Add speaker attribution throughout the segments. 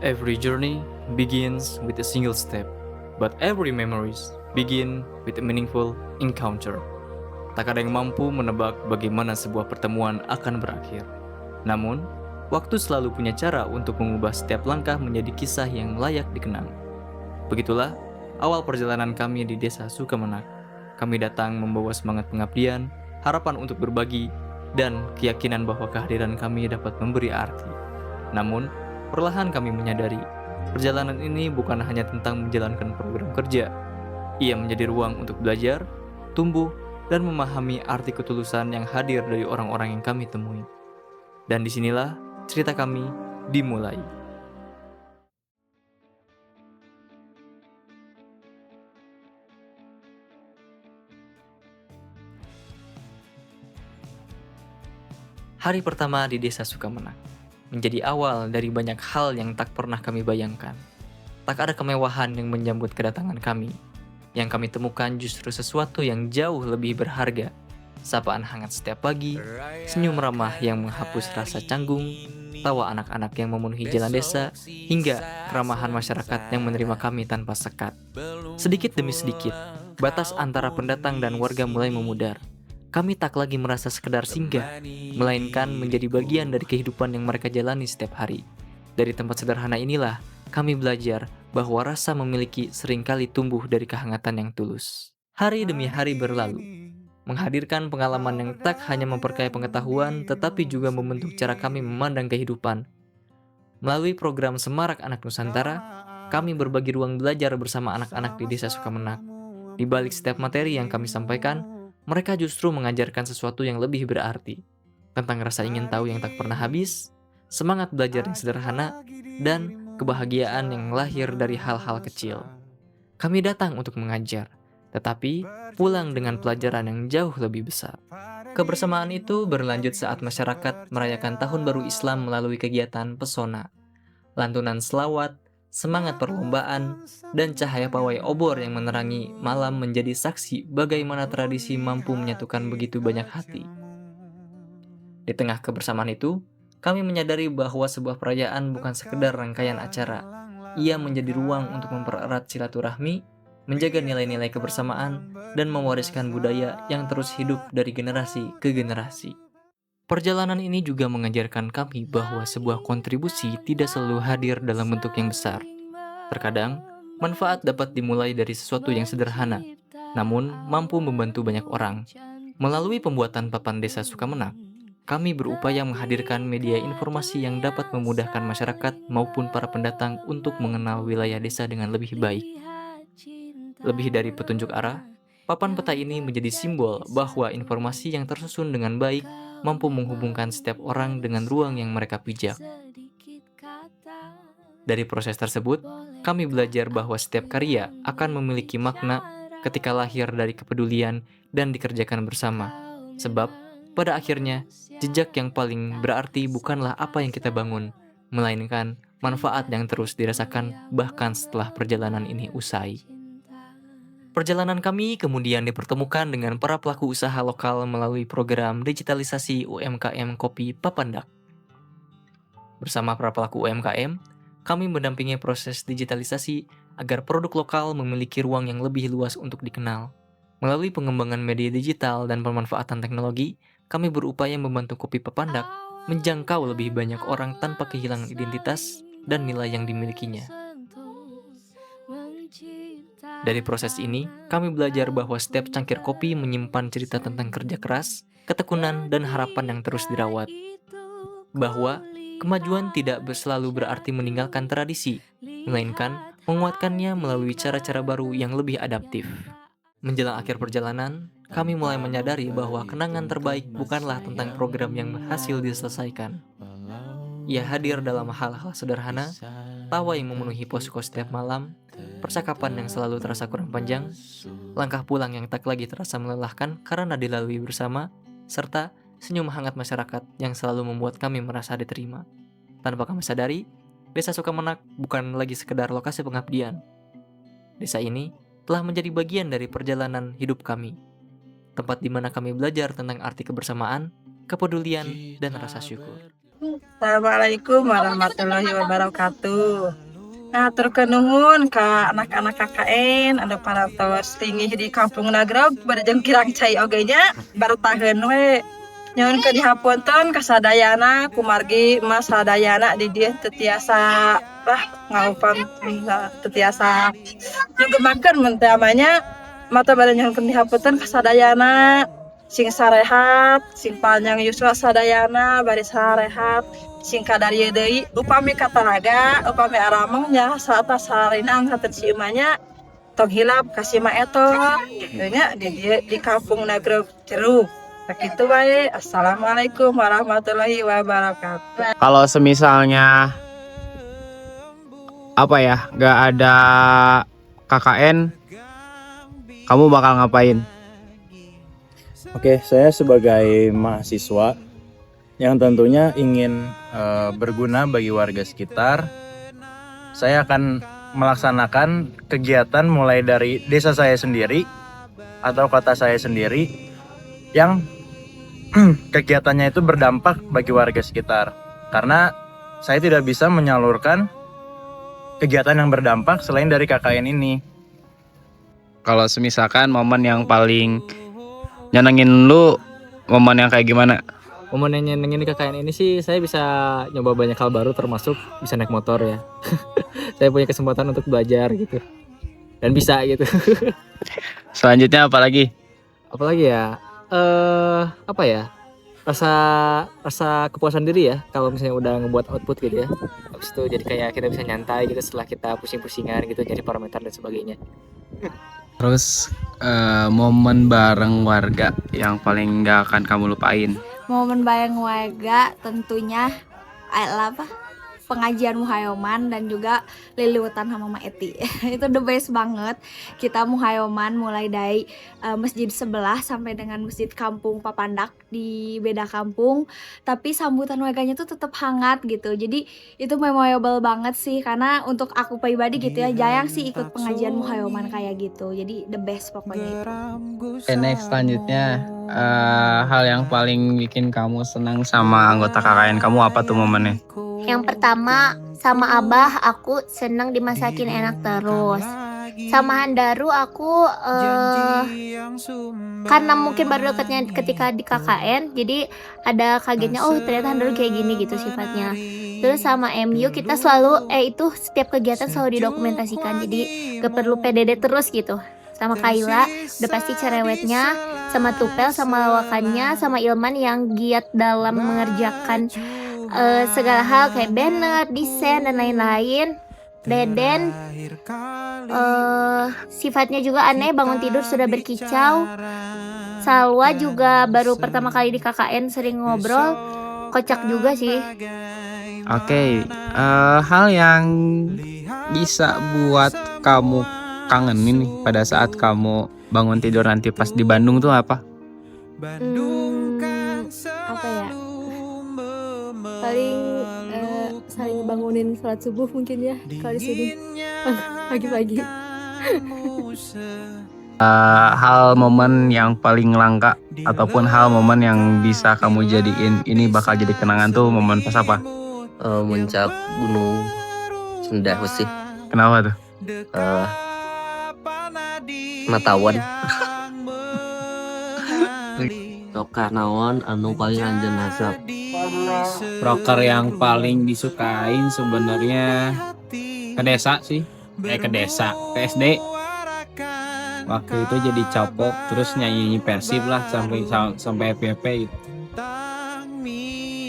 Speaker 1: Every journey begins with a single step, but every memories begin with a meaningful encounter. Tak ada yang mampu menebak bagaimana sebuah pertemuan akan berakhir. Namun, waktu selalu punya cara untuk mengubah setiap langkah menjadi kisah yang layak dikenang. Begitulah awal perjalanan kami di Desa Sukamenak. Kami datang membawa semangat pengabdian, harapan untuk berbagi, dan keyakinan bahwa kehadiran kami dapat memberi arti. Namun, perlahan kami menyadari, perjalanan ini bukan hanya tentang menjalankan program kerja. Ia menjadi ruang untuk belajar, tumbuh, dan memahami arti ketulusan yang hadir dari orang-orang yang kami temui. Dan disinilah cerita kami dimulai. Hari pertama di Desa Sukamenak menjadi awal dari banyak hal yang tak pernah kami bayangkan. Tak ada kemewahan yang menyambut kedatangan kami. Yang kami temukan justru sesuatu yang jauh lebih berharga. Sapaan hangat setiap pagi, senyum ramah yang menghapus rasa canggung, tawa anak-anak yang memenuhi jalan desa, hingga keramahan masyarakat yang menerima kami tanpa sekat. Sedikit demi sedikit, batas antara pendatang dan warga mulai memudar. Kami tak lagi merasa sekedar singgah, melainkan menjadi bagian dari kehidupan yang mereka jalani setiap hari. Dari tempat sederhana inilah, kami belajar bahwa rasa memiliki seringkali tumbuh dari kehangatan yang tulus. Hari demi hari berlalu, menghadirkan pengalaman yang tak hanya memperkaya pengetahuan, tetapi juga membentuk cara kami memandang kehidupan. Melalui program Semarak Anak Nusantara, kami berbagi ruang belajar bersama anak-anak di Desa Sukamenak. Di balik setiap materi yang kami sampaikan, mereka justru mengajarkan sesuatu yang lebih berarti, tentang rasa ingin tahu yang tak pernah habis, semangat belajar yang sederhana, dan kebahagiaan yang lahir dari hal-hal kecil. Kami datang untuk mengajar, tetapi pulang dengan pelajaran yang jauh lebih besar. Kebersamaan itu berlanjut saat masyarakat merayakan Tahun Baru Islam melalui kegiatan pesona, lantunan selawat, semangat perlombaan, dan cahaya pawai obor yang menerangi malam menjadi saksi bagaimana tradisi mampu menyatukan begitu banyak hati. Di tengah kebersamaan itu, kami menyadari bahwa sebuah perayaan bukan sekedar rangkaian acara. Ia menjadi ruang untuk mempererat silaturahmi, menjaga nilai-nilai kebersamaan, dan mewariskan budaya yang terus hidup dari generasi ke generasi. Perjalanan ini juga mengajarkan kami bahwa sebuah kontribusi tidak selalu hadir dalam bentuk yang besar. Terkadang, manfaat dapat dimulai dari sesuatu yang sederhana, namun mampu membantu banyak orang. Melalui pembuatan papan Desa Sukamenak, kami berupaya menghadirkan media informasi yang dapat memudahkan masyarakat maupun para pendatang untuk mengenal wilayah desa dengan lebih baik. Lebih dari petunjuk arah, papan peta ini menjadi simbol bahwa informasi yang tersusun dengan baik mampu menghubungkan setiap orang dengan ruang yang mereka pijak. Dari proses tersebut, kami belajar bahwa setiap karya akan memiliki makna ketika lahir dari kepedulian dan dikerjakan bersama. Sebab, pada akhirnya, jejak yang paling berarti bukanlah apa yang kita bangun, melainkan manfaat yang terus dirasakan bahkan setelah perjalanan ini usai. Perjalanan kami kemudian dipertemukan dengan para pelaku usaha lokal melalui program digitalisasi UMKM Kopi Papandak. Bersama para pelaku UMKM, kami mendampingi proses digitalisasi agar produk lokal memiliki ruang yang lebih luas untuk dikenal. Melalui pengembangan media digital dan pemanfaatan teknologi, kami berupaya membantu Kopi Papandak menjangkau lebih banyak orang tanpa kehilangan identitas dan nilai yang dimilikinya. Dari proses ini, kami belajar bahwa setiap cangkir kopi menyimpan cerita tentang kerja keras, ketekunan, dan harapan yang terus dirawat. Bahwa kemajuan tidak selalu berarti meninggalkan tradisi, melainkan menguatkannya melalui cara-cara baru yang lebih adaptif. Menjelang akhir perjalanan, kami mulai menyadari bahwa kenangan terbaik bukanlah tentang program yang berhasil diselesaikan. Ia hadir dalam hal-hal sederhana, tawa yang memenuhi posko setiap malam, percakapan yang selalu terasa kurang panjang, langkah pulang yang tak lagi terasa melelahkan karena dilalui bersama, serta senyum hangat masyarakat yang selalu membuat kami merasa diterima. Tanpa kami sadari, Desa Sukamenak bukan lagi sekedar lokasi pengabdian. Desa ini telah menjadi bagian dari perjalanan hidup kami, tempat di mana kami belajar tentang arti kebersamaan, kepedulian, dan rasa syukur.
Speaker 2: Assalamualaikum warahmatullahi wabarakatuh. Nah, nuhun ka anak-anak KKN ada para tos tinggi di Kampung Nagrog barejeng kirang cai oge nya bartaheun we. Nyaun ke dihapunten kasadayana kumargi mas sadayana di dieu teu tiasa lah ngaupang teu tiasa nyugemakeun mun teh amanya mata bade nyaun dihapunten kasadayana sing sarehat sing panjang yuswa sadayana bari sarehat sing kadarieu deui upami katanaga upami aramengnya saata sarina angkatan si emanya tong hilap kasih ma eto nya di Kampung Nagrog Ceruk. Begitu baik. Assalamualaikum warahmatullahi wabarakatuh.
Speaker 3: Kalau semisalnya apa ya, nggak ada KKN, kamu bakal ngapain?
Speaker 4: Oke, saya sebagai mahasiswa yang tentunya ingin berguna bagi warga sekitar, saya akan melaksanakan kegiatan mulai dari desa saya sendiri atau kota saya sendiri yang kegiatannya itu berdampak bagi warga sekitar. Karena saya tidak bisa menyalurkan kegiatan yang berdampak selain dari KKN ini.
Speaker 3: Kalau semisalkan momen yang paling nyenengin lu, momen yang kayak gimana?
Speaker 1: Momen yang nyenengin di KKN ini sih saya bisa nyoba banyak hal baru termasuk bisa naik motor ya. Saya punya kesempatan untuk belajar gitu. Dan bisa gitu.
Speaker 3: Selanjutnya apa lagi?
Speaker 1: Apalagi ya? Apa ya? Rasa kepuasan diri ya kalau misalnya udah ngebuat output gitu ya. Habis itu jadi kayak kita bisa nyantai gitu setelah kita pusing-pusingan gitu nyari parameter dan sebagainya.
Speaker 3: Terus momen bareng warga yang paling gak akan kamu lupain?
Speaker 5: Momen bareng warga tentunya apa? Pengajian muhayoman dan juga liliutan sama Mama Eti. Itu the best banget. Kita muhayoman mulai dari masjid sebelah sampai dengan masjid kampung Papandak di beda kampung, tapi sambutan warganya tuh tetap hangat gitu. Jadi itu memorable banget sih karena untuk aku pribadi gitu ya jarang sih ikut pengajian muhayoman kayak gitu. Jadi the best pokoknya itu.
Speaker 3: Oke, next selanjutnya hal yang paling bikin kamu senang sama anggota KKN kamu apa tuh momennya?
Speaker 6: Yang pertama, sama Abah aku senang dimasakin enak terus. Sama Handaru aku karena mungkin baru deketnya ketika di KKN, jadi ada kagetnya, oh ternyata Handaru kayak gini gitu sifatnya. Terus sama MU kita selalu itu setiap kegiatan selalu didokumentasikan, jadi gak perlu PDD terus gitu. Sama Kaila udah pasti cerewetnya, sama Tupel sama lawakannya, sama Ilman yang giat dalam mengerjakan segala hal kayak banner, desain dan lain-lain. Deden sifatnya juga aneh, bangun tidur sudah berkicau. Salwa juga baru pertama kali di KKN sering ngobrol, kocak juga sih.
Speaker 3: Oke, hal yang bisa buat kamu kangenin nih pada saat kamu bangun tidur nanti pas di Bandung tuh apa?
Speaker 5: Apa ya? Paling saling bangunin sholat subuh mungkin ya kalau di sini pagi-pagi.
Speaker 3: Hal momen yang paling langka ataupun hal momen yang bisa kamu jadiin ini bakal jadi kenangan tuh momen pas apa?
Speaker 7: Muncak Gunung Sendahu sih.
Speaker 3: Kenapa tuh?
Speaker 7: Matawan. Tokar naon anu paling anjeun hasap.
Speaker 8: Proker yang paling disukain sebenarnya ke desa sih, ke desa, ke SD. Waktu itu jadi copok, terus nyanyi Persib lah sampai FVP gitu.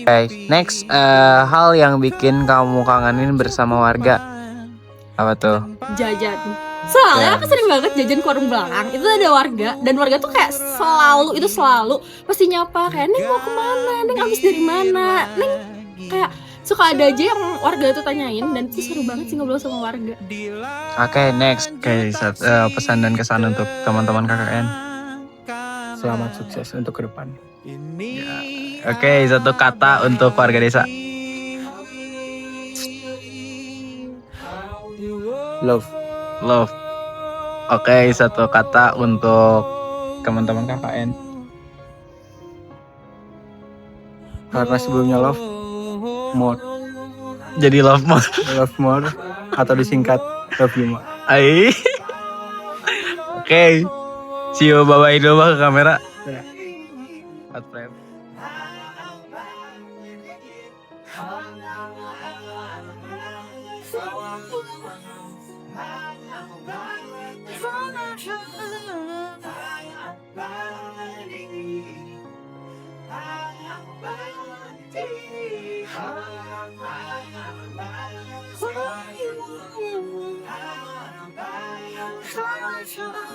Speaker 3: Oke, next hal yang bikin kamu kangenin bersama warga apa tuh?
Speaker 9: Jajan. Soalnya aku sering banget jajan ke warung belakang. Itu ada warga dan warga tuh kayak selalu pasti nyapa kayak Neng mau kemana, Neng abis dari mana, Neng kayak suka ada aja yang warga tuh tanyain dan itu seru banget sih ngobrol sama warga.
Speaker 3: Oke, next. Pesan dan kesan untuk teman-teman KKN.
Speaker 4: Selamat sukses untuk ke depan.
Speaker 3: Oke, satu kata untuk warga desa. Love. Oke, satu kata untuk teman-teman KKN.
Speaker 4: Karena sebelumnya love, more,
Speaker 3: Jadi love more.
Speaker 4: love more atau disingkat love you more.
Speaker 3: Ai. Oke. See you, bye-bye dulu Bang, ke kamera. Hot frame.
Speaker 10: Sure.